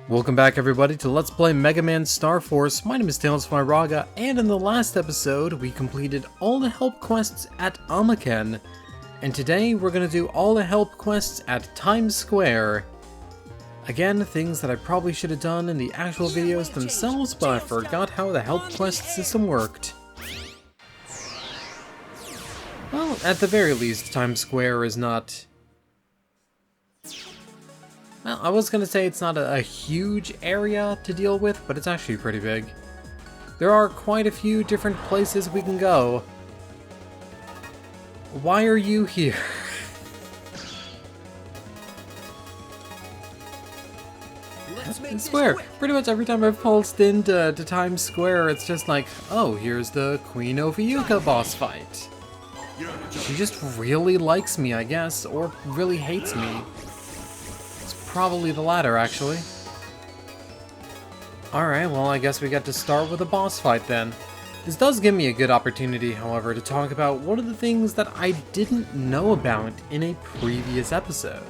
Welcome back everybody to Let's Play Mega Man Star Force. My name is Raga, and in the last episode we completed all the help quests at Amaken. And today we're going to do all the help quests at Time Square. Again, things that I probably should have done in the actual videos themselves, but I forgot how the help quest system worked. Well, at the very least, Time Square is not... Well, I was gonna say it's not a huge area to deal with, but it's actually pretty big. There are quite a few different places we can go. Why are you here? I swear, pretty much every time I've pulsed into Times Square, it's just like, oh, here's the Queen Ophiuca boss fight. She just really likes me, I guess, or really hates me. Probably the latter, actually. Alright, well, I guess we got to start with a boss fight then. This does give me a good opportunity, however, to talk about one of the things that I didn't know about in a previous episode.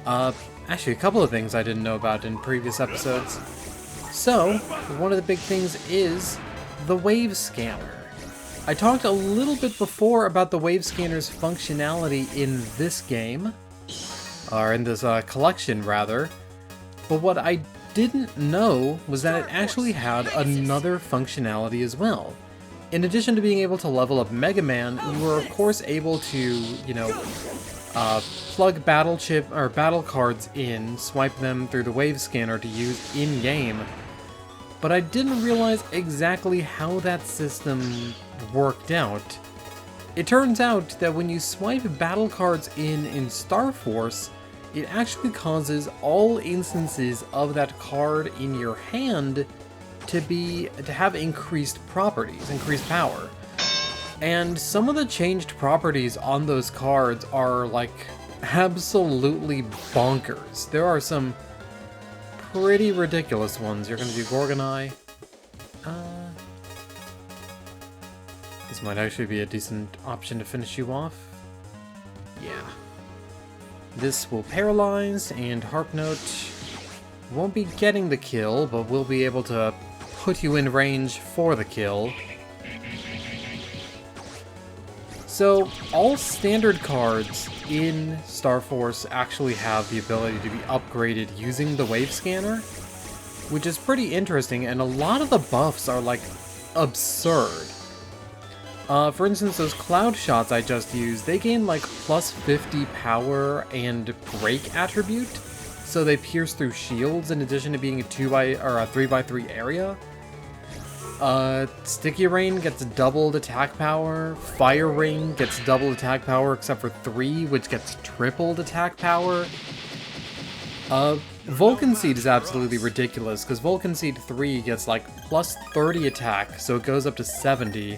Actually, a couple of things I didn't know about in previous episodes. So, one of the big things is the wave scanner. I talked a little bit before about the wave scanner's functionality in this game, or in this collection, rather. But what I didn't know was that it actually had another functionality as well. In addition to being able to level up Mega Man, you were of course able to, you know, plug battle cards in, swipe them through the wave scanner to use in-game. But I didn't realize exactly how that system worked out. It turns out that when you swipe battle cards in Star Force, it actually causes all instances of that card in your hand to have increased properties, increased power. And some of the changed properties on those cards are like absolutely bonkers. There are some pretty ridiculous ones. You're gonna do Gorgon Eye. This might actually be a decent option to finish you off. Yeah. This will paralyze, and Harp Note won't be getting the kill, but will be able to put you in range for the kill. So, all standard cards in Star Force actually have the ability to be upgraded using the wave scanner, which is pretty interesting, and a lot of the buffs are, like, absurd. For instance, those cloud shots I just used, they gain like plus 50 power and break attribute, so they pierce through shields in addition to being a 3x3 area. Sticky Rain gets doubled attack power. Fire Ring gets double attack power except for 3, which gets tripled attack power. Vulcan Seed is absolutely ridiculous, because Vulcan Seed 3 gets like plus 30 attack, so it goes up to 70.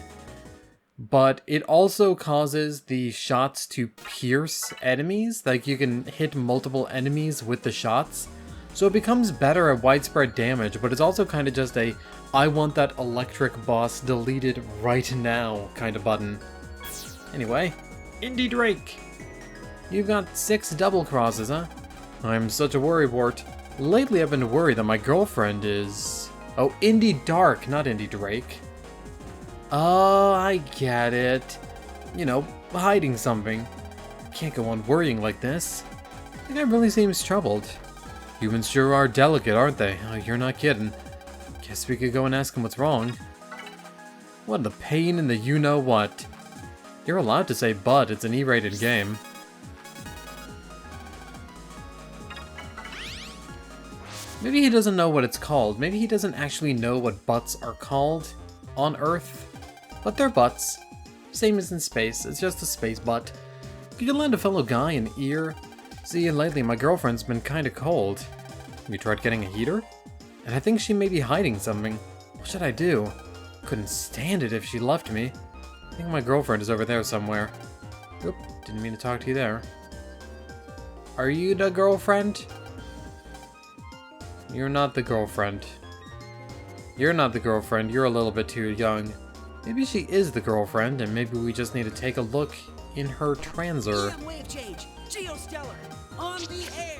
But it also causes the shots to pierce enemies, like you can hit multiple enemies with the shots. So it becomes better at widespread damage, but it's also kind of just a, I want that electric boss deleted right now kind of button. Anyway, Indy Drake! You've got 6 double crosses, huh? I'm such a worrywart. Lately I've been worried that my girlfriend is... Oh, Indy Dark, not Indy Drake. Oh, I get it. You know, hiding something. Can't go on worrying like this. The guy really seems troubled. Humans sure are delicate, aren't they? Oh, you're not kidding. Guess we could go and ask him what's wrong. What the pain in the you-know-what. You're allowed to say but, it's an E-rated game. Maybe he doesn't know what it's called. Maybe he doesn't actually know what butts are called on Earth. But they're butts. Same as in space, it's just a space butt. You can lend a fellow guy an ear. See, lately my girlfriend's been kinda cold. Have you tried getting a heater? And I think she may be hiding something. What should I do? Couldn't stand it if she left me. I think my girlfriend is over there somewhere. Oop, didn't mean to talk to you there. Are you the girlfriend? You're not the girlfriend. You're not the girlfriend, you're a little bit too young. Maybe she is the girlfriend, and maybe we just need to take a look in her transer. Wave change, Geostellar, on the air.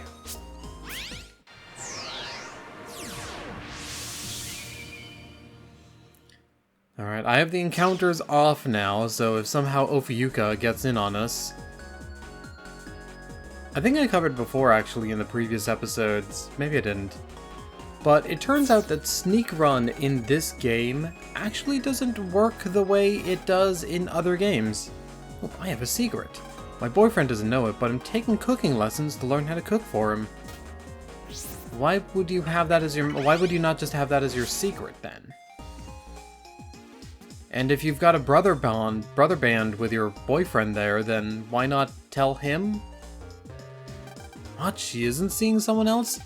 Alright, I have the encounters off now, so if somehow Ophiuca gets in on us... I think I covered before, actually, in the previous episodes. Maybe I didn't. But it turns out that Sneak Run in this game actually doesn't work the way it does in other games. Oh, I have a secret. My boyfriend doesn't know it, but I'm taking cooking lessons to learn how to cook for him. Why would you have that as your... Why would you not just have that as your secret, then? And if you've got a brother band with your boyfriend there, then why not tell him? What? She isn't seeing someone else?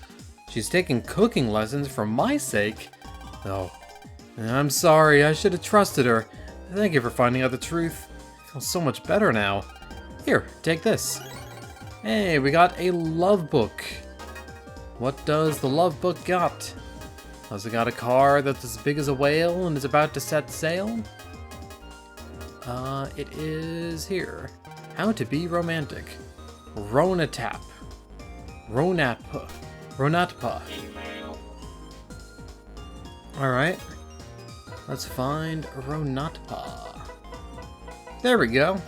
She's taking cooking lessons for my sake? Oh, I'm sorry, I should have trusted her. Thank you for finding out the truth. I feel so much better now. Here, take this. Hey, we got a love book. What does the love book got? Has it got a car that's as big as a whale and is about to set sail? It is here. How to be romantic. Ronatap. Ronatpa. Alright. Let's find Ronatpa. There we go.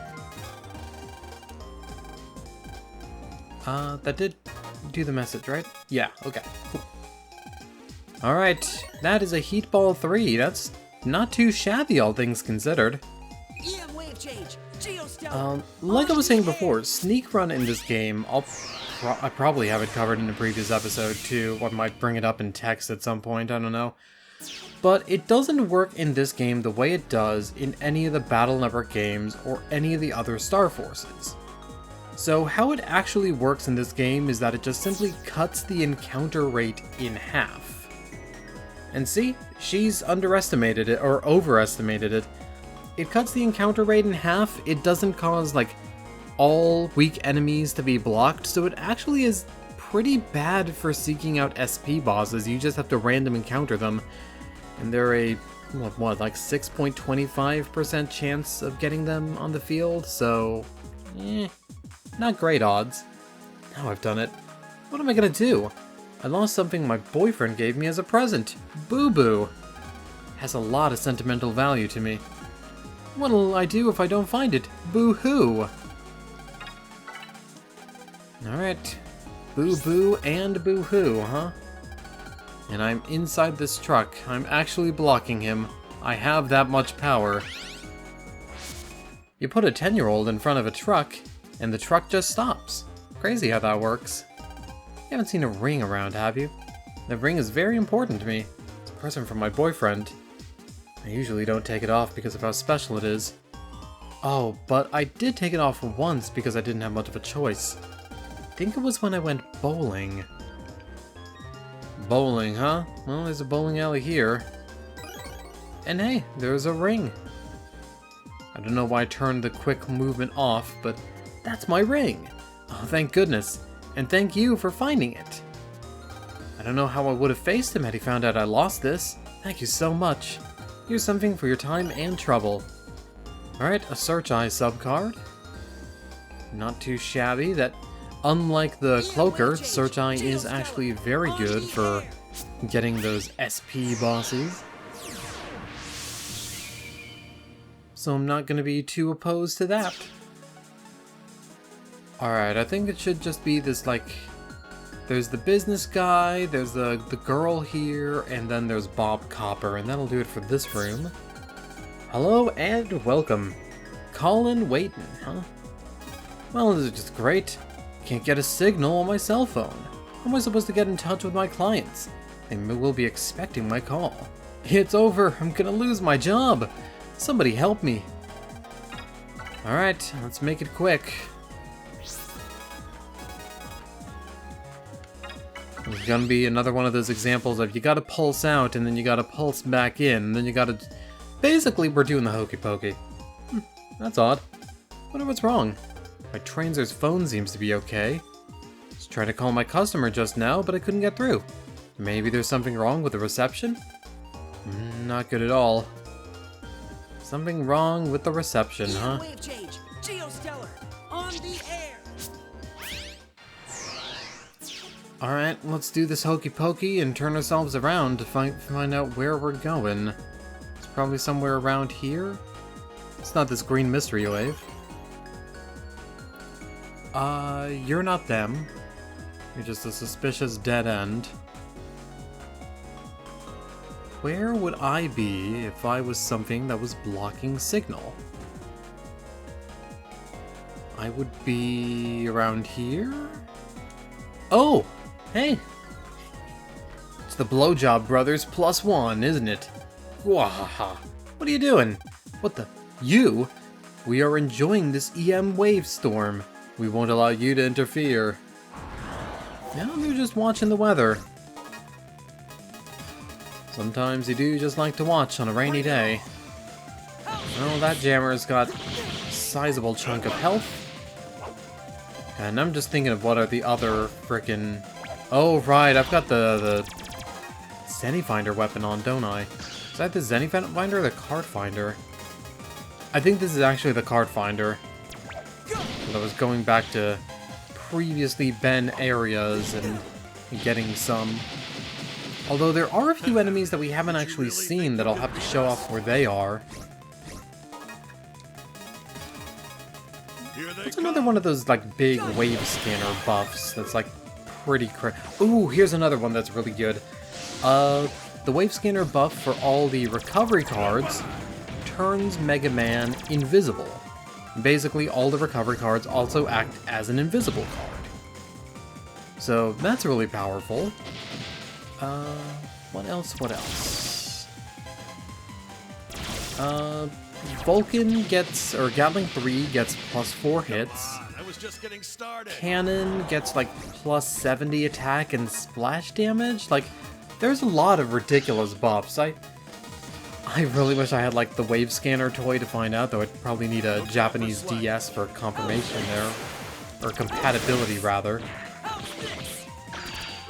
That did do the message, right? Yeah, okay. Cool. Alright, that is a Heat Ball 3. That's not too shabby, all things considered. EM wave change. Geostellar. Like I was saying before, Sneak Run in this game, I probably have it covered in a previous episode too. I might bring it up in text at some point, I don't know. But it doesn't work in this game the way it does in any of the Battle Network games or any of the other Star Forces. So how it actually works in this game is that it just simply cuts the encounter rate in half. And see, she's underestimated it, or overestimated it. It cuts the encounter rate in half. It doesn't cause, like, all weak enemies to be blocked, so it actually is pretty bad for seeking out SP bosses. You just have to random encounter them, and they're a, what, like 6.25% chance of getting them on the field, so, not great odds. Now I've done it. What am I gonna do? I lost something my boyfriend gave me as a present. Boo Boo. Has a lot of sentimental value to me. What'll I do if I don't find it? Boo-hoo. Alright. Boo-boo and boo-hoo, huh? And I'm inside this truck. I'm actually blocking him. I have that much power. You put a 10-year-old in front of a truck, and the truck just stops. Crazy how that works. You haven't seen a ring around, have you? The ring is very important to me. It's a present from my boyfriend. I usually don't take it off because of how special it is. Oh, but I did take it off once because I didn't have much of a choice. I think it was when I went bowling. Bowling, huh? Well, there's a bowling alley here. And hey, there's a ring. I don't know why I turned the quick movement off, but that's my ring. Oh, thank goodness. And thank you for finding it. I don't know how I would have faced him had he found out I lost this. Thank you so much. Here's something for your time and trouble. Alright, a Search Eye subcard. Not too shabby. That, unlike the Cloaker, Search Eye is actually very good for getting those SP bosses. So I'm not going to be too opposed to that. Alright, I think it should just be this, like... There's the business guy, there's the girl here, and then there's Bob Copper, and that'll do it for this room. Hello and welcome. Colin waitin', huh? Well, this is just great. Can't get a signal on my cell phone. How am I supposed to get in touch with my clients? They will be expecting my call. It's over, I'm gonna lose my job. Somebody help me. Alright, let's make it quick. It's gonna be another one of those examples of you gotta pulse out and then you gotta pulse back in and then you gotta... Basically, we're doing the hokey pokey. That's odd. Wonder what's wrong. My transor's phone seems to be okay. I was trying to call my customer just now, but I couldn't get through. Maybe there's something wrong with the reception? Not good at all. Something wrong with the reception, huh? Wave change. Geostellar. On the air. Alright, let's do this hokey pokey and turn ourselves around to find out where we're going. It's probably somewhere around here. It's not this green mystery wave. You're not them. You're just a suspicious dead end. Where would I be if I was something that was blocking signal? I would be around here? Oh! Hey! It's the Blowjob Brothers +1, isn't it? Wahaha! What are you doing? What the? You? We are enjoying this EM wave storm. We won't allow you to interfere. Now they're just watching the weather. Sometimes you do just like to watch on a rainy day. Well, that jammer's got a sizable chunk of health. And I'm just thinking of what are the other frickin'... Oh, right, I've got the Zenny Finder weapon on, don't I? Is that the Zenny Finder or the Card Finder? I think this is actually the Card Finder. But I was going back to previously been areas and getting some. Although there are a few enemies that we haven't actually seen that I'll have to show off where they are. It's another one of those like big wave scanner buffs that's like pretty Ooh, here's another one that's really good. The wave scanner buff for all the recovery cards turns Mega Man invisible. Basically, all the recovery cards also act as an invisible card. So that's really powerful. What else? What else? Vulcan gets, or Gatling 3 gets +4 hits. I was just getting started. Cannon gets like +70 attack and splash damage. Like, there's a lot of ridiculous buffs. I really wish I had like the wave scanner toy to find out, though I'd probably need a Japanese DS for confirmation there. Or compatibility, rather.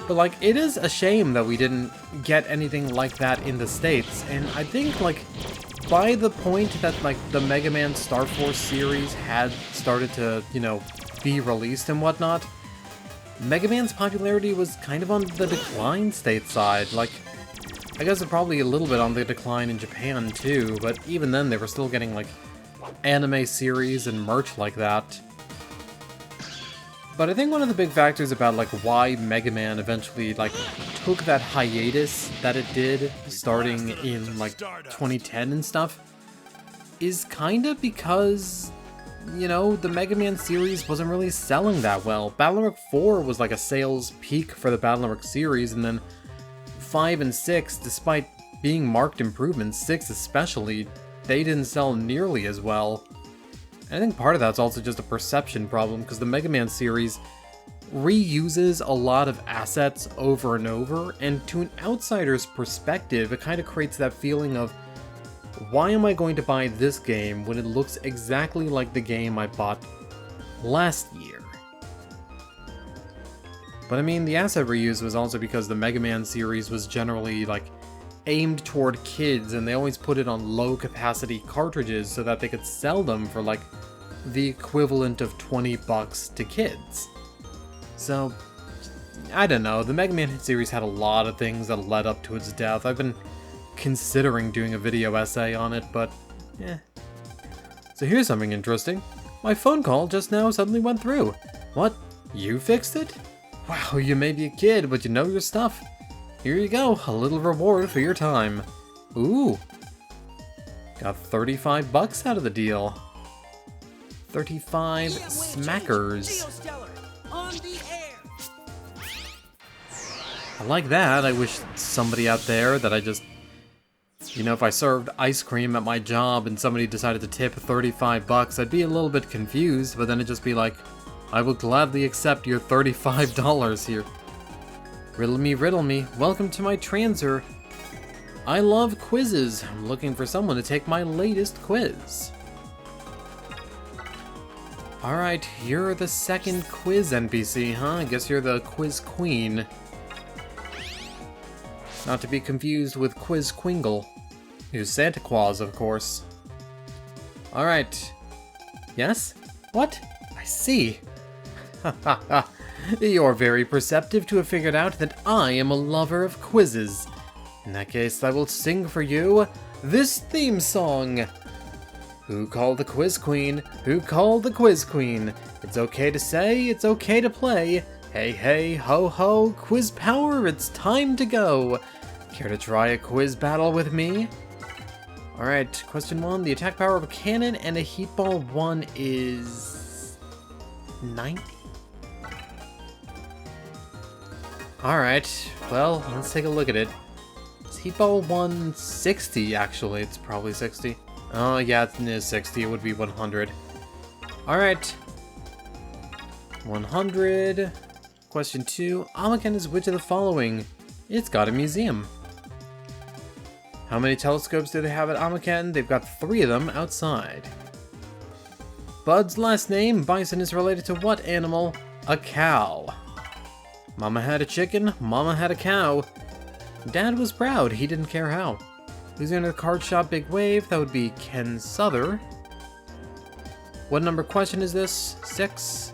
But like, it is a shame that we didn't get anything like that in the States, and I think like, by the point that like the Mega Man Star Force series had started to, you know, be released and whatnot, Mega Man's popularity was kind of on the decline stateside. Like, I guess it's probably a little bit on the decline in Japan too, but even then they were still getting like anime series and merch like that. But I think one of the big factors about like why Mega Man eventually like took that hiatus that it did starting in like 2010 and stuff is kind of because, you know, the Mega Man series wasn't really selling that well. Battle Network 4 was like a sales peak for the Battle Network series, and then 5 and 6, despite being marked improvements, 6 especially, they didn't sell nearly as well. And I think part of that's also just a perception problem, because the Mega Man series reuses a lot of assets over and over, and to an outsider's perspective, it kind of creates that feeling of, why am I going to buy this game when it looks exactly like the game I bought last year? But I mean, the asset reuse was also because the Mega Man series was generally, like, aimed toward kids, and they always put it on low-capacity cartridges so that they could sell them for, like, the equivalent of $20 to kids. So, I don't know, the Mega Man series had a lot of things that led up to its death. I've been considering doing a video essay on it, but, So here's something interesting. My phone call just now suddenly went through. What? You fixed it? Wow, you may be a kid, but you know your stuff. Here you go, a little reward for your time. Ooh. Got $35 out of the deal. 35 smackers. I like that. I wish somebody out there that I just... You know, if I served ice cream at my job and somebody decided to tip $35, I'd be a little bit confused, but then it'd just be like, I will gladly accept your $35 here. Riddle me, welcome to my transer. I love quizzes. I'm looking for someone to take my latest quiz. Alright, you're the second quiz NPC, huh? I guess you're the quiz queen. Not to be confused with Quiz Quingle, who's Santa Claus, of course. Alright. Yes? What? I see. You're very perceptive to have figured out that I am a lover of quizzes. In that case, I will sing for you this theme song. Who called the Quiz Queen? Who called the Quiz Queen? It's okay to say, it's okay to play. Hey, hey, ho, ho, quiz power, it's time to go. Care to try a quiz battle with me? Alright, question 1. The attack power of a cannon and a heat ball 1 is 90? Alright, well, let's take a look at it. Is heat ball 1 60, actually? It's probably 60. Oh, yeah, it is 60. It would be 100. Alright. 100. Question 2. Amaken is which of the following? It's got a museum. How many telescopes do they have at Amaken? They've got 3 of them outside. Bud's last name, Bison, is related to what animal? A cow. Mama had a chicken, Mama had a cow. Dad was proud, he didn't care how. Who's in the card shop Big Wave? That would be Ken Souther. What number question is this? 6.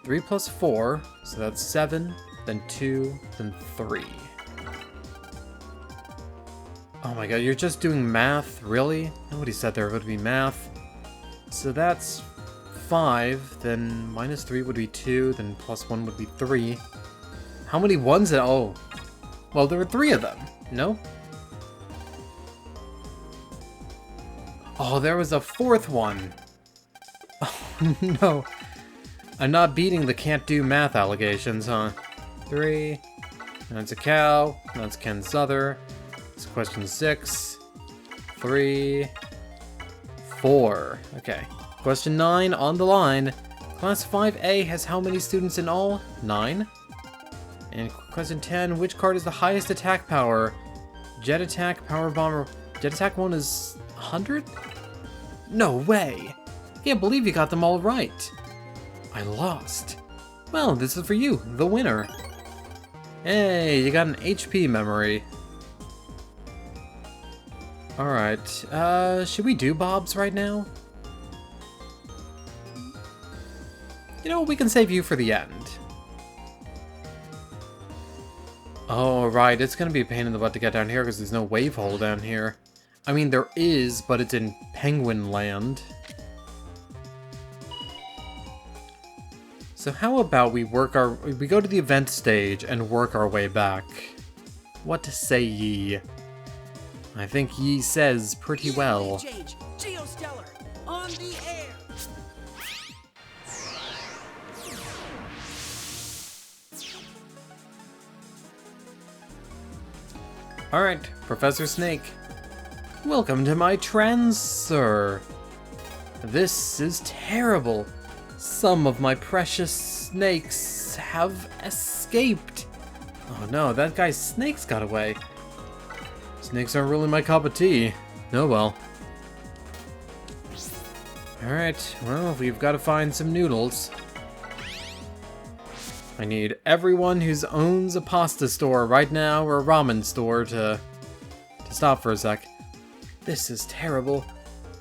3 plus 4, so that's 7, then 2, then 3. Oh my god, you're just doing math? Really? Nobody said there would be math. So that's 5, then minus 3 would be 2, then plus 1 would be 3. How many ones? Oh. Well, there were 3 of them. No? Oh, there was a 4th one. Oh, no. I'm not beating the can't do math allegations, huh? 3. That's a cow. That's Ken Souther. It's question 6. 3. 4. Okay. Question 9 on the line. Class 5A has how many students in all? 9. And question 10, which card is the highest attack power? Jet Attack, Power Bomber. Jet Attack 1 is 100? No way! Can't believe you got them all right. I lost. Well, this is for you, the winner. Hey, you got an HP memory. Alright, should we do Bob's right now? You know, we can save you for the end. Oh, right, it's gonna be a pain in the butt to get down here because there's no wave hole down here. I mean, there is, but it's in Penguin Land. So how about we go to the event stage and work our way back? What say ye? I think ye says pretty well. Change. Geostellar. On the air. Alright, Professor Snake. Welcome to my trance, sir. This is terrible. Some of my precious snakes have escaped. Oh no, that guy's snakes got away. Snakes aren't really my cup of tea. Oh well. Alright, well, we've got to find some noodles. I need everyone who owns a pasta store right now, or a ramen store, to stop for a sec. This is terrible.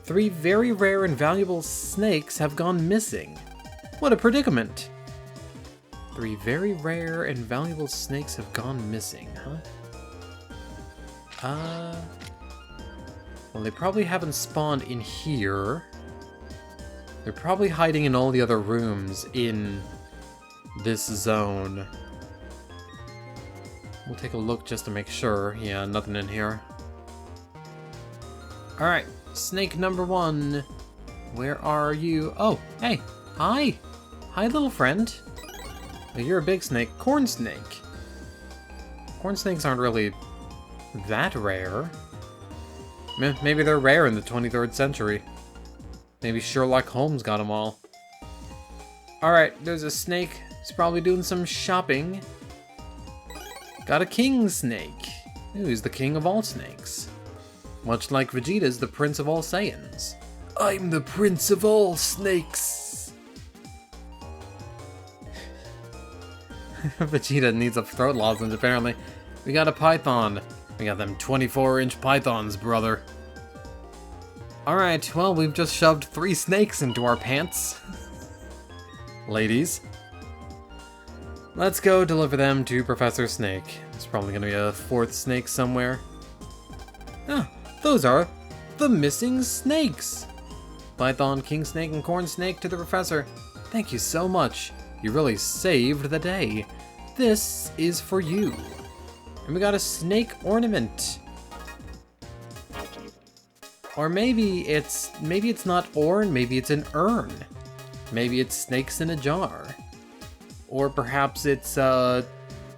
3 very rare and valuable snakes have gone missing. What a predicament. 3 very rare and valuable snakes have gone missing, huh? Well, they probably haven't spawned in here. They're probably hiding in all the other rooms in this zone. We'll take a look just to make sure. Yeah, nothing in here. Alright, snake number 1. Where are you? Oh, hey. Hi. Hi, little friend. Oh, you're a big snake. Corn snake. Corn snakes aren't really that rare. Maybe they're rare in the 23rd century. Maybe Sherlock Holmes got them all. Alright, there's a snake. He's probably doing some shopping. Got a king snake. Ooh, he's the king of all snakes. Much like Vegeta's the prince of all Saiyans. I'm the prince of all snakes. Vegeta needs a throat lozenge, apparently. We got a python. We got them 24-inch pythons, brother. Alright, well, we've just shoved 3 snakes into our pants. Ladies. Let's go deliver them to Professor Snake. There's probably gonna be a fourth snake somewhere. Ah, those are the missing snakes! Python, king snake, and corn snake to the professor. Thank you so much. You really saved the day. This is for you. And we got a snake ornament. Or maybe it's not orn, maybe it's an urn. Maybe it's snakes in a jar. Or perhaps it's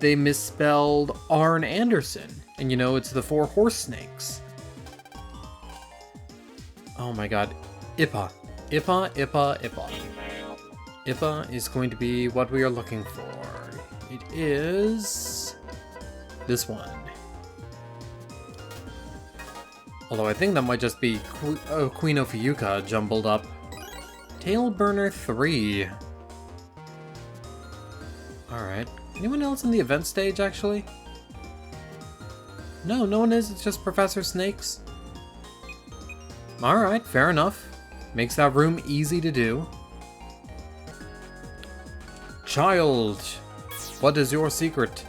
they misspelled Arn Anderson. And you know, it's the 4 horse snakes. Oh my god. Ippa. Ippa, Ippa, Ippa. Ippa is going to be what we are looking for. It is this one. Although I think that might just be Queen Ophiuca jumbled up. Tailburner 3. Alright. Anyone else in the event stage, actually? No, no one is. It's just Professor Snakes. Alright, fair enough. Makes that room easy to do. Child, what is your secret?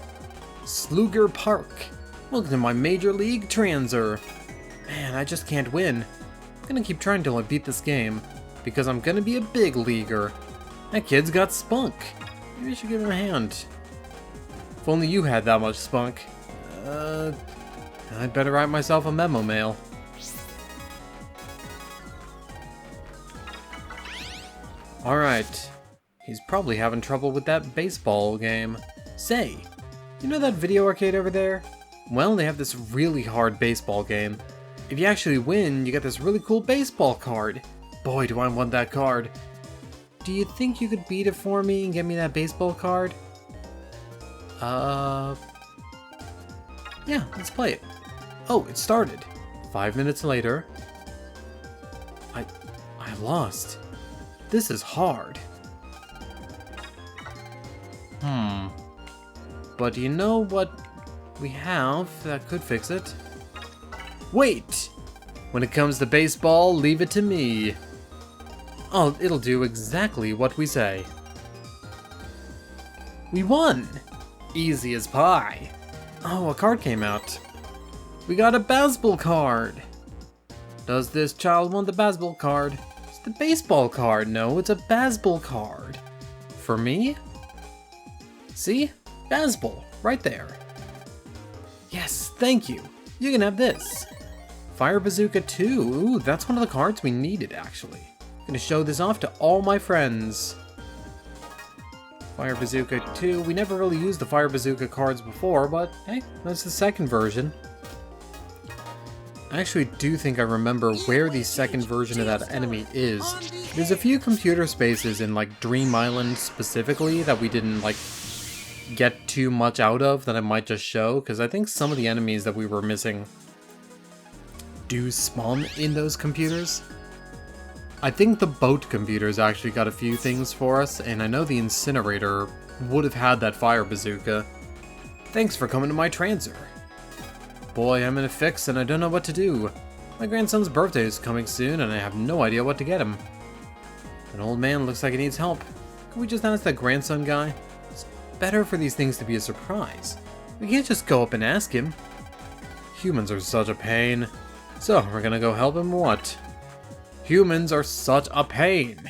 Sluger Park. Welcome to my Major League Transer. Man, I just can't win. I'm gonna keep trying till I beat this game, because I'm gonna be a big leaguer. That kid's got spunk. Maybe I should give him a hand. If only you had that much spunk. I'd better write myself a memo mail. Alright. He's probably having trouble with that baseball game. Say, you know that video arcade over there? Well, they have this really hard baseball game. If you actually win, you get this really cool baseball card. Boy, do I want that card. Do you think you could beat it for me and get me that baseball card? Yeah, let's play it. Oh, it started. 5 minutes later. I lost. This is hard. But you know what we have that could fix it? Wait! When it comes to baseball, leave it to me. Oh, it'll do exactly what we say. We won! Easy as pie. Oh, a card came out. We got a baseball card. Does this child want the baseball card? It's the baseball card. No, it's a baseball card. For me? See? Baseball, right there. Yes, thank you. You can have this. Fire Bazooka 2. Ooh, that's one of the cards we needed, actually. I'm gonna show this off to all my friends. Fire Bazooka 2. We never really used the Fire Bazooka cards before, but hey, that's the second version. I actually do think I remember where the second version of that enemy is. There's a few computer spaces in, like, Dream Island specifically that we didn't, like, get too much out of that I might just show, because I think some of the enemies that we were missing do spawn in those computers. I think the boat computers actually got a few things for us, and I know the incinerator would have had that fire bazooka. Thanks for coming to my transer. Boy, I'm in a fix and I don't know what to do. My grandson's birthday is coming soon and I have no idea what to get him. An old man looks like he needs help. Can we just ask that grandson guy? It's better for these things to be a surprise. We can't just go up and ask him. Humans are such a pain. So, we're gonna go help him or what? Humans are such a pain.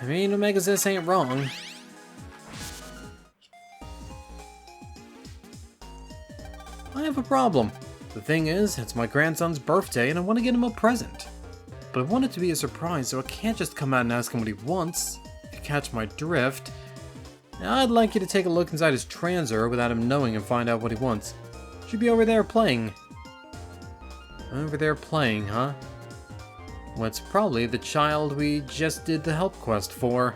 I mean, Omega-Zis ain't wrong. I have a problem. The thing is, it's my grandson's birthday and I want to get him a present. But I want it to be a surprise, so I can't just come out and ask him what he wants, if you catch my drift. Now, I'd like you to take a look inside his transer without him knowing and find out what he wants. Should be over there playing. Over there playing, huh? Well, it's probably the child we just did the help quest for.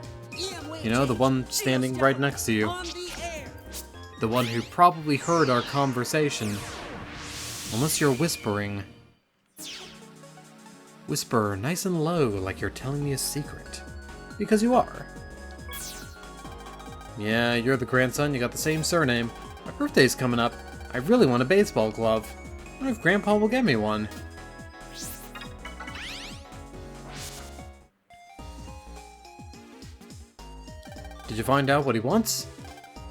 You know, the one standing right next to you. The one who probably heard our conversation. Unless you're whispering. Whisper nice and low like you're telling me a secret. Because you are. Yeah, you're the grandson, you got the same surname. My birthday's coming up. I really want a baseball glove. I wonder if Grandpa will get me one. Did you find out what he wants?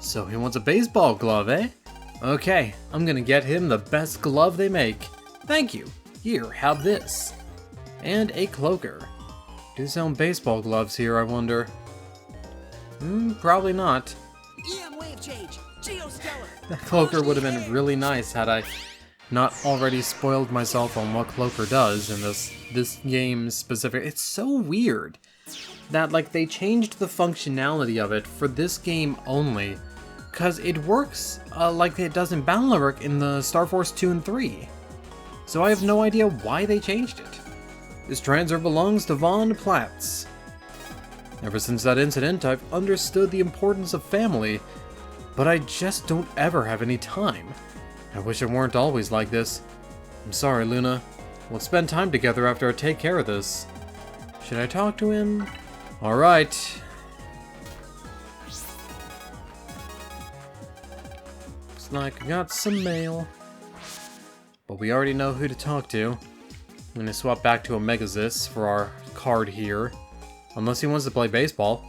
So he wants a baseball glove, eh? Okay, I'm gonna get him the best glove they make. Thank you. Here, have this. And a cloaker. Do they sell baseball gloves here, I wonder? Probably not. EM wave change. Geostellar. That cloaker would have been really nice had I not already spoiled myself on what cloaker does in this game specific. It's so weird that like they changed the functionality of it for this game only, because it works like it does in Battle Network in the Star Force 2 and 3. So I have no idea why they changed it. This transfer belongs to Von Platz. Ever since that incident, I've understood the importance of family, but I just don't ever have any time. I wish it weren't always like this. I'm sorry, Luna. We'll spend time together after I take care of this. Should I talk to him? Alright. Looks like I got some mail. But we already know who to talk to. I'm gonna swap back to a Megazis for our card here. Unless he wants to play baseball.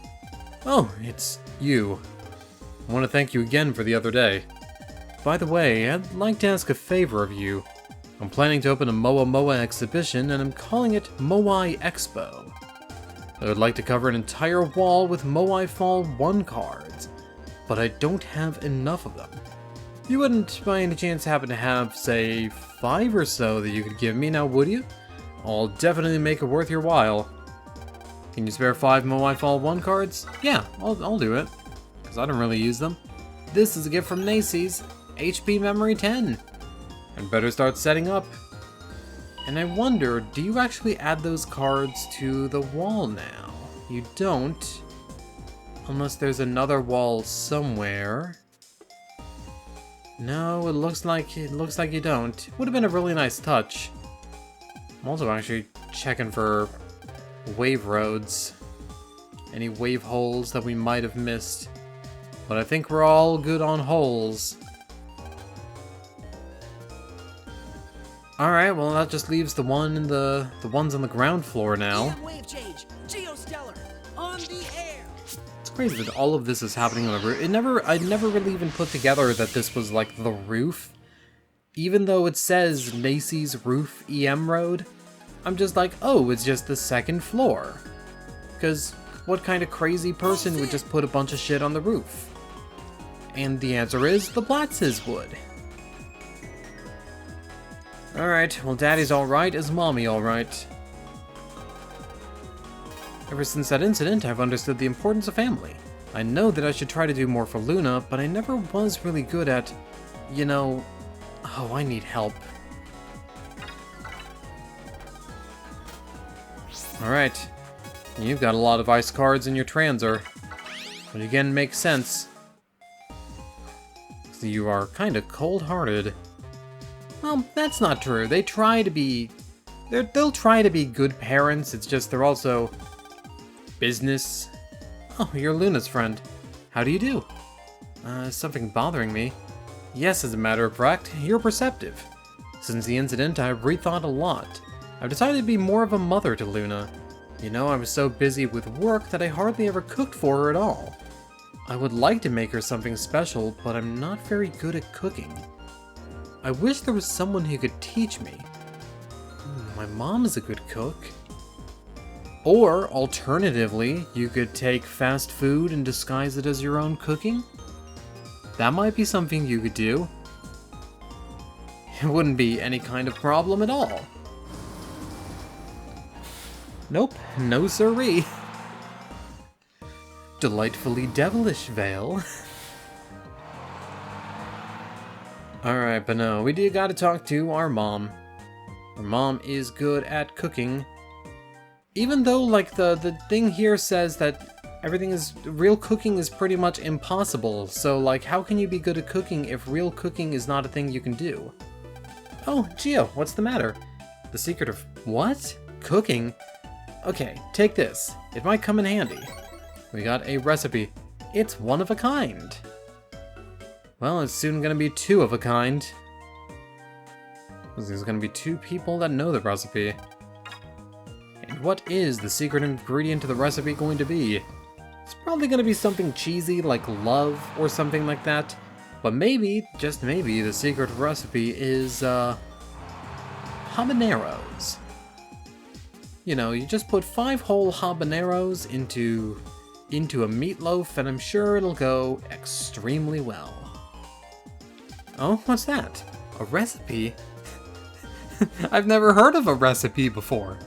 Oh, it's you. I want to thank you again for the other day. By the way, I'd like to ask a favor of you. I'm planning to open a Moa Moa exhibition, and I'm calling it Moai Expo. I would like to cover an entire wall with Moai Fall 1 cards, but I don't have enough of them. You wouldn't by any chance happen to have, say, 5 or so that you could give me now, would you? I'll definitely make it worth your while. Can you spare 5 Moai Fall 1 cards? Yeah, I'll do it. Because I don't really use them. This is a gift from Nacy's. HP Memory 10. I'd better start setting up. And I wonder, do you actually add those cards to the wall now? You don't. Unless there's another wall somewhere. No, it looks like you don't. Would have been a really nice touch. I'm also actually checking for wave roads. Any wave holes that we might have missed. But I think we're all good on holes. Alright, well that just leaves the ones on the ground floor now. EM wave change. Geostellar. On the air. It's crazy that all of this is happening on the roof. I never really even put together that this was like the roof. Even though it says Nacy's Roof EM Road, I'm just like, oh, it's just the second floor. Because what kind of crazy person would just put a bunch of shit on the roof? And the answer is, the Platzes would. Alright, well Daddy's alright, is Mommy alright? Ever since that incident, I've understood the importance of family. I know that I should try to do more for Luna, but I never was really good at, you know... Oh, I need help. Alright, you've got a lot of ice cards in your transer, which again makes sense. So you are kinda cold-hearted. Well, that's not true. They try to be... They'll try to be good parents, it's just they're also... business. Oh, you're Luna's friend. How do you do? Is something bothering me? Yes, as a matter of fact, you're perceptive. Since the incident, I've rethought a lot. I've decided to be more of a mother to Luna. You know, I was so busy with work that I hardly ever cooked for her at all. I would like to make her something special, but I'm not very good at cooking. I wish there was someone who could teach me. My mom is a good cook. Or, alternatively, you could take fast food and disguise it as your own cooking? That might be something you could do. It wouldn't be any kind of problem at all. Nope, no siree. Delightfully devilish, Vale. Alright, but no, we do gotta talk to our mom. Our mom is good at cooking. Even though, like, the thing here says that real cooking is pretty much impossible, so, like, how can you be good at cooking if real cooking is not a thing you can do? Oh, Gio, what's the matter? The secret of what? Cooking? Okay, take this. It might come in handy. We got a recipe. It's one of a kind. Well, it's soon gonna be two of a kind. There's gonna be 2 people that know the recipe. And what is the secret ingredient to the recipe going to be? It's probably gonna be something cheesy like love or something like that. But maybe, just maybe, the secret recipe is, habaneros. You know, you just put 5 whole habaneros into a meatloaf, and I'm sure it'll go extremely well. Oh, what's that? A recipe? I've never heard of a recipe before.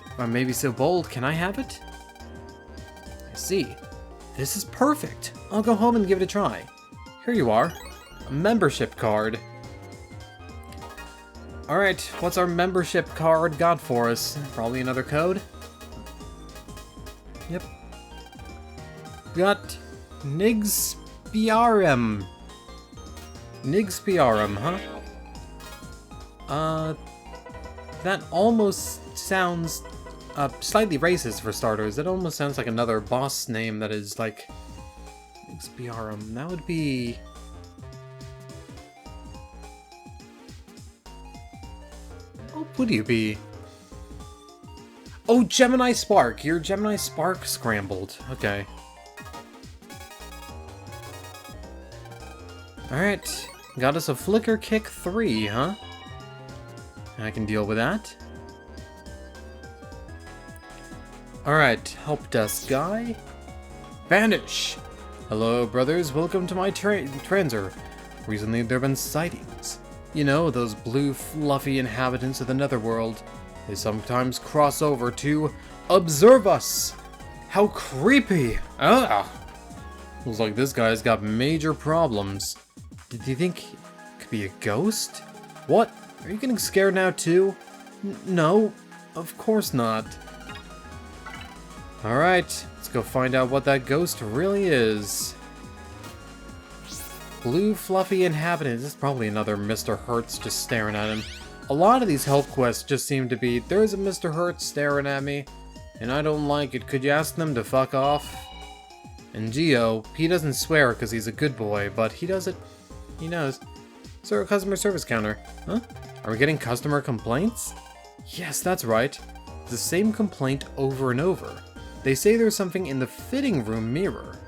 If I may be so bold, can I have it? I see. This is perfect. I'll go home and give it a try. Here you are. A membership card. Alright, what's our membership card got for us? Probably another code? Yep. Got Nigspiarum. Nigspiarum, huh? That almost sounds slightly racist for starters. It almost sounds like another boss name that is like Nigspiarum. That would be... What would you be? Oh, Gemini Spark. You're Gemini Spark scrambled. Okay. Alright. Got us a Flicker Kick 3, huh? I can deal with that. Alright, help desk guy. Vanish! Hello, brothers. Welcome to my transer. Recently, there have been sightings. You know, those blue, fluffy inhabitants of the netherworld. They sometimes cross over to observe us. How creepy! Ah! Looks like this guy's got major problems. Did you think it could be a ghost? What? Are you getting scared now too? No, of course not. Alright, let's go find out what that ghost really is. Blue fluffy inhabitant. This is probably another Mr. Hertz just staring at him. A lot of these help quests just seem to be, there's a Mr. Hertz staring at me, and I don't like it. Could you ask them to fuck off? And Geo, he doesn't swear because he's a good boy, but he does it. He knows. Sir, customer service counter. Huh? Are we getting customer complaints? Yes, that's right. The same complaint over and over. They say there's something in the fitting room mirror.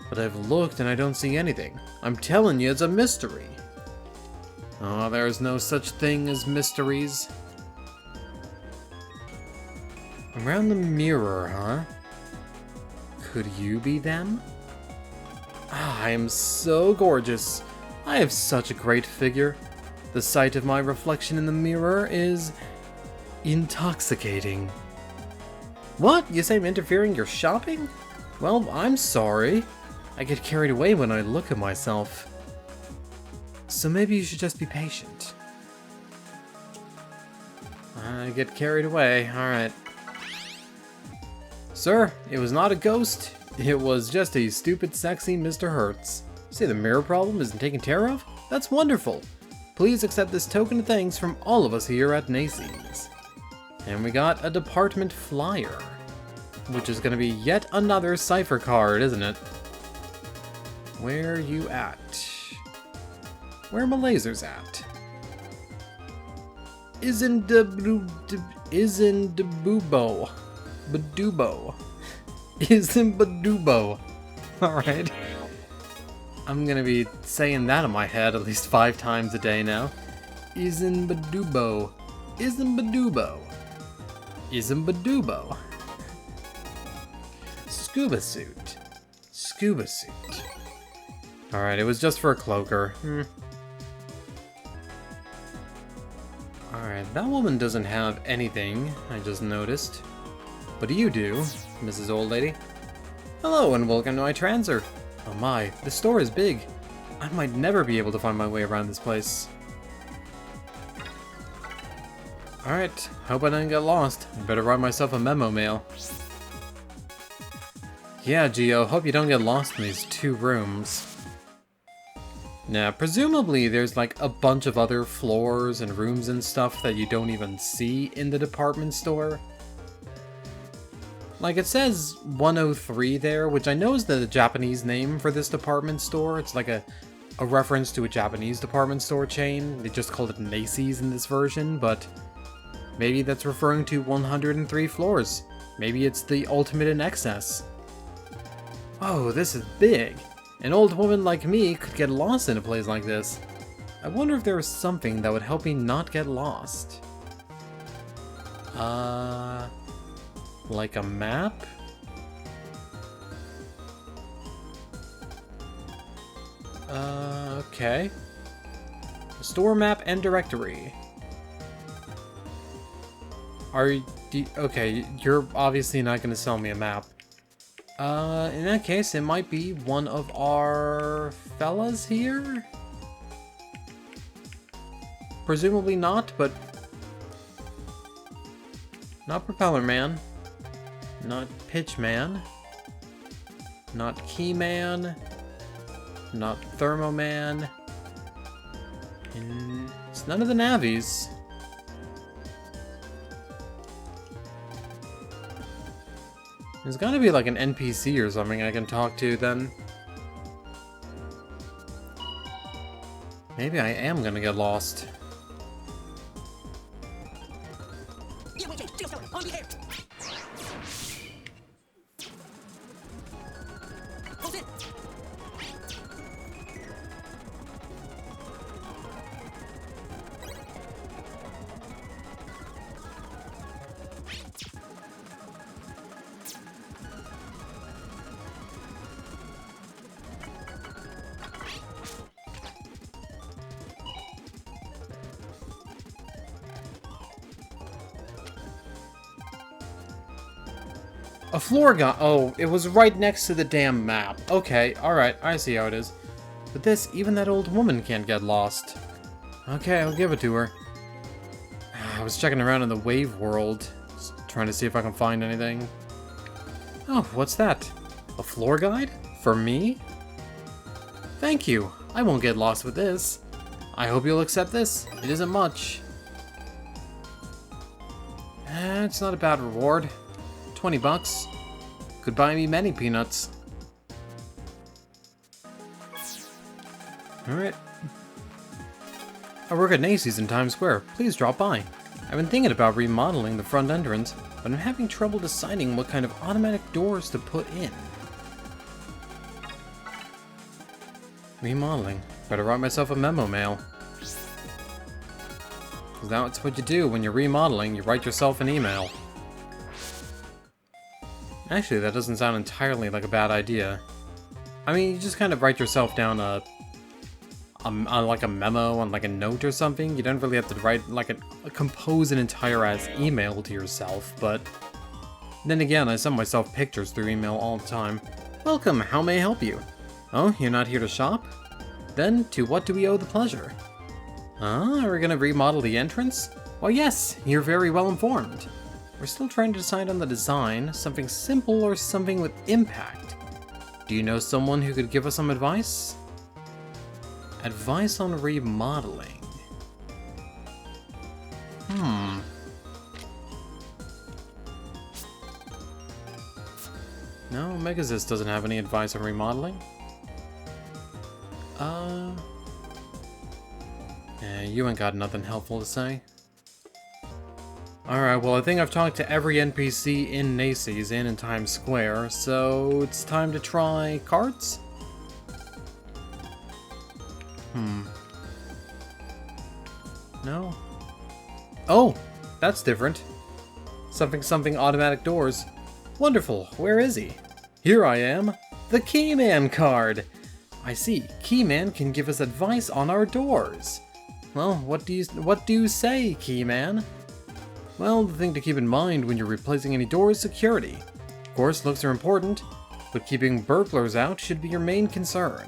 But I've looked and I don't see anything. I'm telling you, it's a mystery. Oh, there's no such thing as mysteries. Around the mirror, huh? Could you be them? Ah, I am so gorgeous. I have such a great figure. The sight of my reflection in the mirror is intoxicating. What? You say I'm interfering your shopping? Well, I'm sorry. I get carried away when I look at myself. So maybe you should just be patient. I get carried away, alright. Sir, it was not a ghost. It was just a stupid, sexy Mr. Hertz. Say the mirror problem isn't taken care of? That's wonderful. Please accept this token of thanks from all of us here at Nacy's. And we got a department flyer, which is going to be yet another cipher card, isn't it? Where you at? Where are my lasers at? Isn't the bubo. Badubo. Isn't Badubo. Alright. I'm gonna be saying that in my head at least 5 times a day now. Isn't Badubo. Isn't Badubo. Isn't Badubo. Scuba suit. Scuba suit. Alright, it was just for a cloaker. Alright, that woman doesn't have anything, I just noticed. What do you do, Mrs. Old Lady? Hello and welcome to my transer. Oh my, the store is big. I might never be able to find my way around this place. Alright, hope I didn't get lost. I better write myself a memo mail. Yeah, Geo, hope you don't get lost in these 2 rooms. Now, presumably there's like a bunch of other floors and rooms and stuff that you don't even see in the department store. Like, it says 103 there, which I know is the Japanese name for this department store. It's like a reference to a Japanese department store chain. They just called it Nacy's in this version, but maybe that's referring to 103 floors. Maybe it's the ultimate in excess. Oh, this is big. An old woman like me could get lost in a place like this. I wonder if there is something that would help me not get lost. Like a map? Okay. Store map and directory. Okay, you're obviously not going to sell me a map. In that case, it might be one of our fellas here? Presumably not, but... Not Propeller Man. Not Pitch Man. Not Key Man. Not Thermo Man. And it's none of the Navies. There's gotta be like an NPC or something I can talk to then. Maybe I am gonna get lost. EM wave change, geostellar, on the air. Close in. A floor gun. Oh, it was right next to the damn map. Okay, alright, I see how it is. But this, even that old woman can't get lost. Okay, I'll give it to her. I was checking around in the wave world, just trying to see if I can find anything. Oh, what's that? A floor guide? For me? Thank you. I won't get lost with this. I hope you'll accept this. It isn't much. It's not a bad reward. 20 bucks. Could buy me many peanuts. Alright. I work at Nacy's in Time Square. Please drop by. I've been thinking about remodeling the front entrance, but I'm having trouble deciding what kind of automatic doors to put in. Remodeling. Better write myself a memo mail. Because that's what you do when you're remodeling, you write yourself an email. Actually, that doesn't sound entirely like a bad idea. I mean, you just kind of write yourself down like a memo on like a note or something. You don't really have to write like compose an entire ass email to yourself, but then again, I send myself pictures through email all the time. Welcome, how may I help you? Oh, you're not here to shop? Then, to what do we owe the pleasure? Are we gonna remodel the entrance? Why yes, you're very well informed. We're still trying to decide on the design, something simple or something with impact. Do you know someone who could give us some advice? Advice on remodeling. No, Megazist doesn't have any advice on remodeling. You ain't got nothing helpful to say. Alright, well I think I've talked to every NPC in Nacy's in Times Square, so it's time to try cards? No? Oh! That's different. Something automatic doors. Wonderful, where is he? Here I am! The Keyman card! I see, Keyman can give us advice on our doors. Well, what do you say, Keyman? Well, the thing to keep in mind when you're replacing any door is security. Of course, looks are important, but keeping burglars out should be your main concern.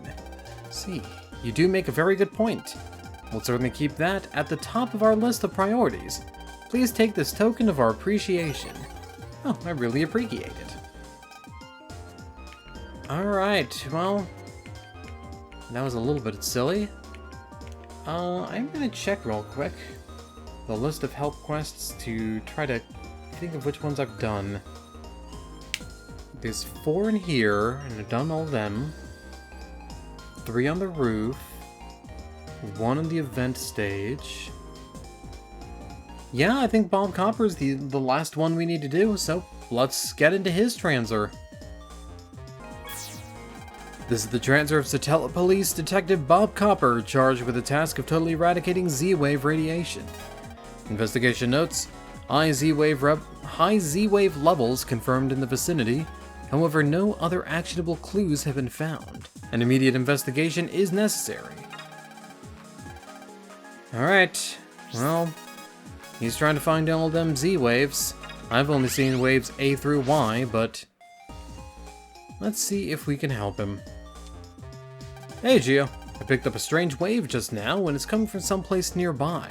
See, you do make a very good point. We'll certainly keep that at the top of our list of priorities. Please take this token of our appreciation. Oh, I really appreciate it. Alright, well, that was a little bit silly. I'm gonna check real quick the list of help quests to try to think of which ones I've done. There's 4 in here, and I've done all of them. 3 on the roof. 1 on the event stage. Yeah, I think Bob Copper's the last one we need to do, so let's get into his transer. This is the transfer of Satella Police Detective Bob Copper, charged with the task of totally eradicating Z-Wave radiation. Investigation notes, high Z-Wave levels confirmed in the vicinity. However, no other actionable clues have been found. An immediate investigation is necessary. Alright, well, he's trying to find all them Z-Waves. I've only seen waves A through Y, but let's see if we can help him. Hey, Geo. I picked up a strange wave just now, and it's coming from someplace nearby.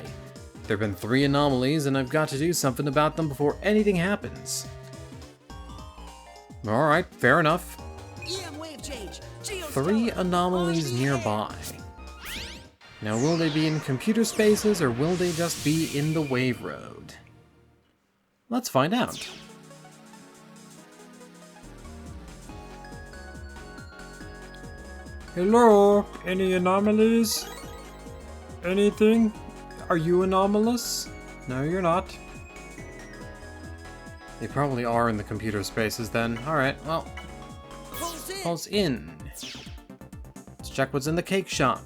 There have been 3 anomalies, and I've got to do something about them before anything happens. Alright, fair enough. EM wave change. 3 anomalies nearby. Now, will they be in computer spaces, or will they just be in the wave road? Let's find out. Hello? Any anomalies? Anything? Are you anomalous? No, you're not. They probably are in the computer spaces then. Alright, well. Pulse in. Let's check what's in the cake shop.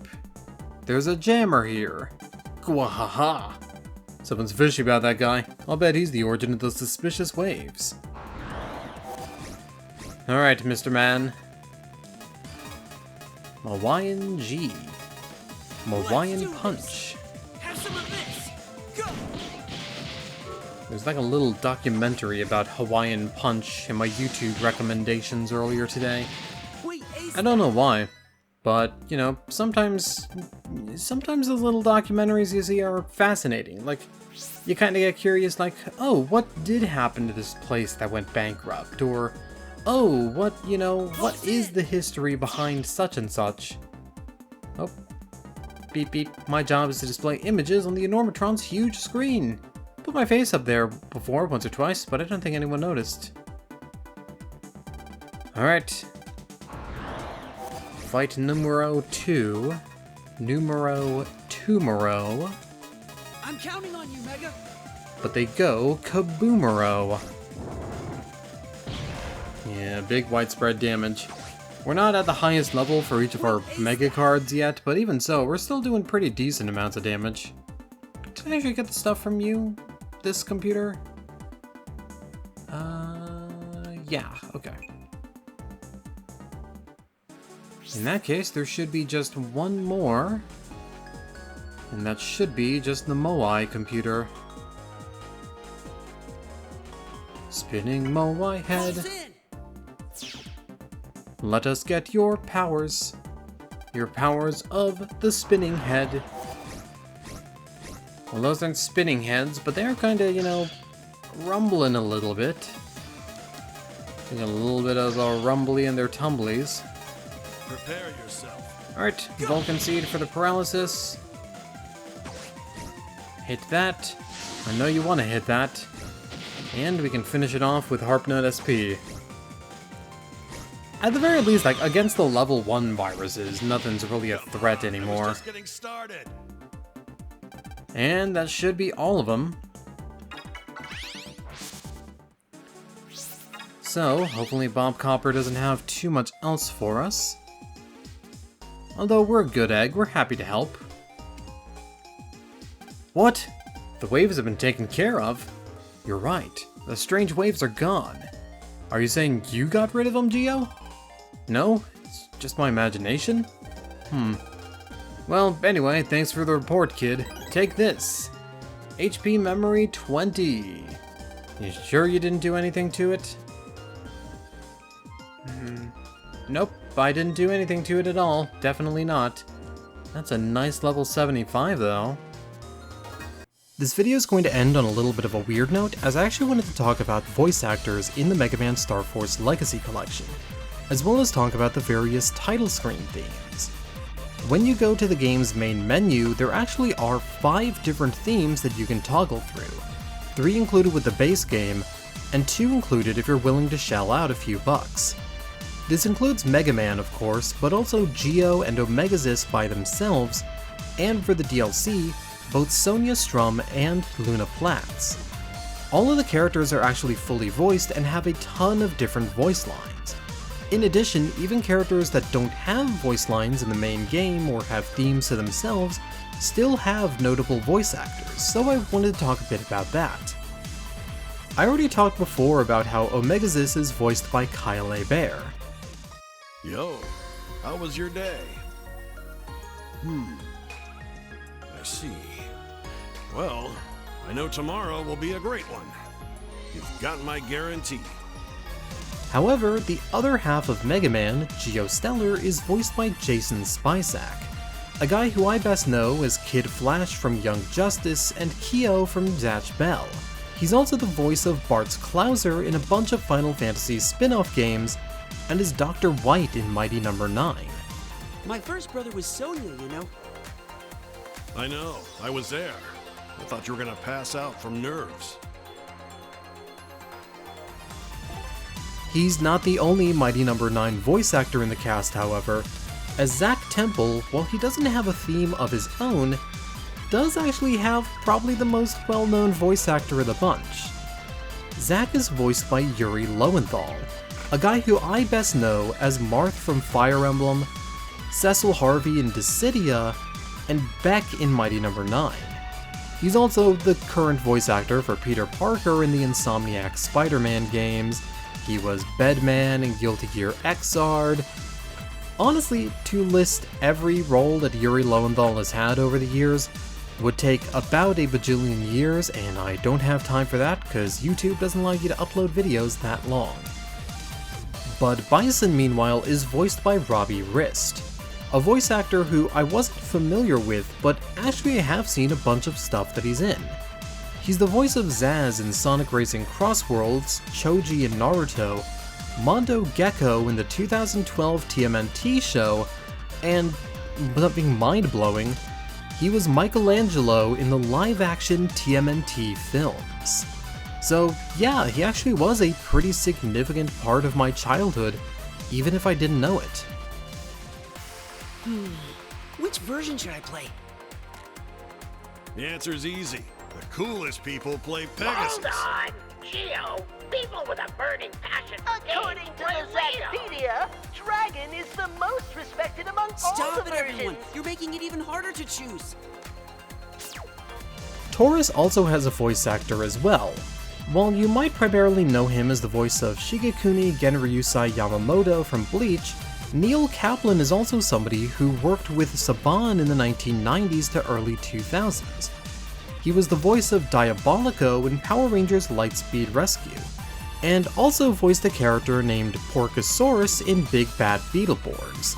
There's a jammer here. Gwahaha. Someone's fishy about that guy. I'll bet he's the origin of those suspicious waves. Alright, Mr. Man. Hawaiian G. Hawaiian Punch. Have some of this. Go. There's like a little documentary about Hawaiian Punch in my YouTube recommendations earlier today. Wait, Ace. I don't know why, but, you know, sometimes those little documentaries you see are fascinating. Like, you kind of get curious, like, oh, what did happen to this place that went bankrupt? Or, oh, what is the history behind such and such? Oh, beep beep. My job is to display images on the Enormatron's huge screen. Put my face up there before, once or twice, but I don't think anyone noticed. Alright. Fight numero 2. Numero 2-mero. I'm counting on you, Mega. But they go kaboomero. Yeah, big widespread damage. We're not at the highest level for each of our mega cards yet, but even so, we're still doing pretty decent amounts of damage. Did I actually get the stuff from you? This computer? Yeah, okay. In that case, there should be just one more. And that should be just the Moai computer. Spinning Moai head. Pulse in. Let us get your powers. Your powers of the spinning head. Well, those aren't spinning heads, but they're kind of, you know, rumbling a little bit. Getting a little bit of a rumbly in their tumblies. Prepare yourself. Alright, Vulcan Seed for the paralysis. Hit that. I know you want to hit that. And we can finish it off with Harpnut SP. At the very least, like, against the level 1 viruses, nothing's really a threat anymore. Just getting started. And that should be all of them. So, hopefully Bob Copper doesn't have too much else for us. Although we're a good egg, we're happy to help. What? The waves have been taken care of? You're right. The strange waves are gone. Are you saying you got rid of them, Geo? No? It's just my imagination? Well, anyway, thanks for the report, kid. Take this. HP memory 20. You sure you didn't do anything to it? Nope, I didn't do anything to it at all. Definitely not. That's a nice level 75, though. This video is going to end on a little bit of a weird note, as I actually wanted to talk about voice actors in the Mega Man Star Force Legacy Collection, as well as talk about the various title screen themes. When you go to the game's main menu, there actually are 5 different themes that you can toggle through. 3 included with the base game, and 2 included if you're willing to shell out a few bucks. This includes Mega Man, of course, but also Geo and Omegazis by themselves, and for the DLC, both Sonia Strum and Luna Platts. All of the characters are actually fully voiced and have a ton of different voice lines. In addition, even characters that don't have voice lines in the main game or have themes to themselves still have notable voice actors, so I wanted to talk a bit about that. I already talked before about how Omegazis is voiced by Kyle A. Bear. Yo, how was your day? I see. Well, I know tomorrow will be a great one. You've got my guarantee. However, the other half of Mega Man, Geostellar, is voiced by Jason Spisak, a guy who I best know as Kid Flash from Young Justice and Kyo from Zatch Bell. He's also the voice of Bartz Klauser in a bunch of Final Fantasy spin-off games, and is Dr. White in Mighty No. 9. My first brother was Sonya, you know. I know, I was there. I thought you were gonna pass out from nerves. He's not the only Mighty No. 9 voice actor in the cast, however, as Zack Temple, while he doesn't have a theme of his own, does actually have probably the most well-known voice actor of the bunch. Zack is voiced by Yuri Lowenthal, a guy who I best know as Marth from Fire Emblem, Cecil Harvey in Dissidia, and Beck in Mighty No. 9. He's also the current voice actor for Peter Parker in the Insomniac Spider-Man games. He was Bedman in Guilty Gear Xrd. Honestly, to list every role that Yuri Lowenthal has had over the years would take about a bajillion years, and I don't have time for that because YouTube doesn't allow you to upload videos that long. Bud Bison, meanwhile, is voiced by Robbie Rist, a voice actor who I wasn't familiar with, but actually I have seen a bunch of stuff that he's in. He's the voice of Zaz in Sonic Racing Crossworlds, Choji in Naruto, Mondo Gecko in the 2012 TMNT show, and something mind-blowing, he was Michelangelo in the live-action TMNT films. So yeah, he actually was a pretty significant part of my childhood, even if I didn't know it. Which version should I play? The answer's easy. The coolest people play Pegasus. Hold on! Geo, people with a burning passion for According games to play the Lego. Zackpedia, Dragon is the most respected among all Stop the it, everyone! versions. You're making it even harder to choose. Taurus also has a voice actor as well. While you might primarily know him as the voice of Shigekuni Genryusai Yamamoto from Bleach, Neil Kaplan is also somebody who worked with Saban in the 1990s to early 2000s. He was the voice of Diabolico in Power Rangers Lightspeed Rescue, and also voiced a character named Porcosaurus in Big Bad Beetleborgs,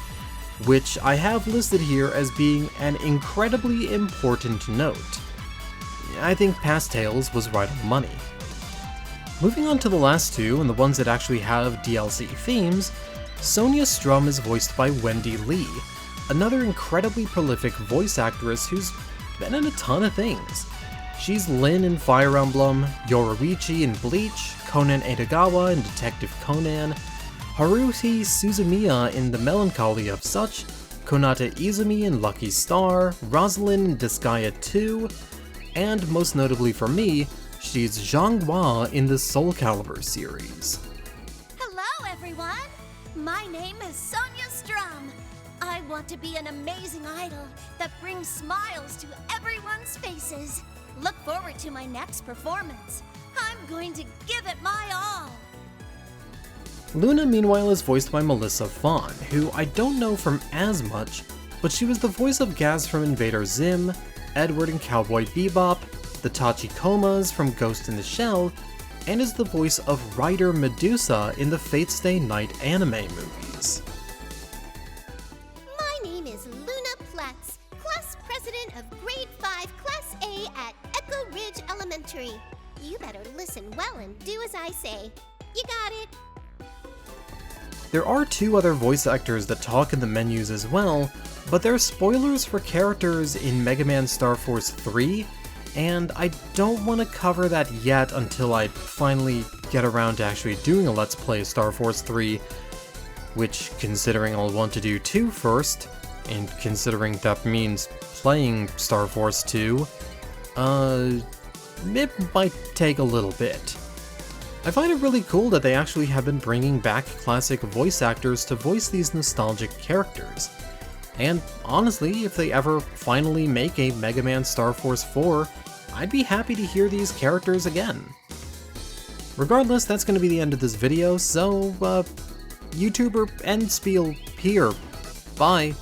which I have listed here as being an incredibly important note. I think Past Tales was right on the money. Moving on to the last two, and the ones that actually have DLC themes, Sonia Strum is voiced by Wendy Lee, another incredibly prolific voice actress who's been in a ton of things. She's Lin in Fire Emblem, Yoruichi in Bleach, Conan Edogawa in Detective Conan, Haruhi Suzumiya in The Melancholy of Such, Konata Izumi in Lucky Star, Rosalind in Disgaea 2, and most notably for me, she's Zhang Hua in the Soul Calibur series. Hello, everyone! My name is Sonia Strum. I want to be an amazing idol that brings smiles to everyone's faces. Look forward to my next performance. I'm going to give it my all. Luna, meanwhile, is voiced by Melissa Vaughn, who I don't know from as much, but she was the voice of Gaz from Invader Zim, Edward in Cowboy Bebop, the Tachikomas from Ghost in the Shell, and is the voice of Ryder Medusa in the Fate Stay Night anime movies. My name is Luna Platz, class president of Grade 5 Class A at Echo Ridge Elementary. You better listen well and do as I say. You got it? There are two other voice actors that talk in the menus as well, but they're spoilers for characters in Mega Man Star Force 3, and I don't want to cover that yet until I finally get around to actually doing a Let's Play Star Force 3, which, considering I'll want to do 2 first, and considering that means playing Star Force 2, it might take a little bit. I find it really cool that they actually have been bringing back classic voice actors to voice these nostalgic characters. And honestly, if they ever finally make a Mega Man Star Force 4, I'd be happy to hear these characters again. Regardless, that's going to be the end of this video, so, YouTuber end spiel here. Bye.